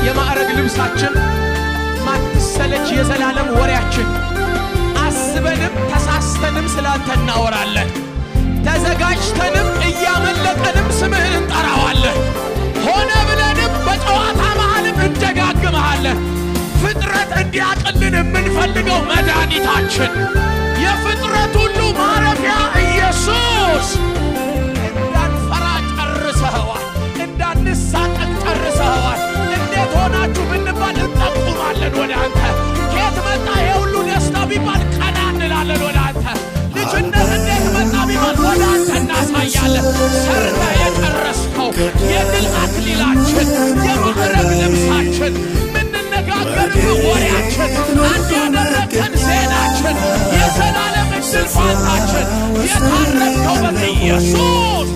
የማዕረግ ልብሳችን ማትሰለች የዘላለም ወሬያችን አስበንም ተሳስተንም ስላንተ እናወራለን ተዘጋጅተንም እያመለጠንም ስምህን እንጠራዋለን ሆነ ብለንም በጨዋታ መሃልም እንደጋግመሃለን ፍጥረት እንዲያቅልን የምንፈልገው መድኃኒታችን የፍጥረት ሁሉ ማረፊያ ኢየሱስ እንዳንፈራ ጨርሰኸዋል እንዳንሳቀቅ ጨርሰኸዋል እንዴት ሆናችሁ ብንባል እንጠቁማለን ወደ አንተ ከየት መጣ የሁሉ ደስታ ቢባል ቀና እንላለን ወደ አንተ ልጅነት እንዴት መጣ ቢባል ወደ አንተ እናሳያለን ሰርተህ የጨረስከው የድል አክሊላችን የማዕረግ ልብሳችን ምንነጋገርበት ወሬያችን አንድ ያደረገን ዜናችን የዘላለም እድል ፋንታችን የታረከው በኢየሱስ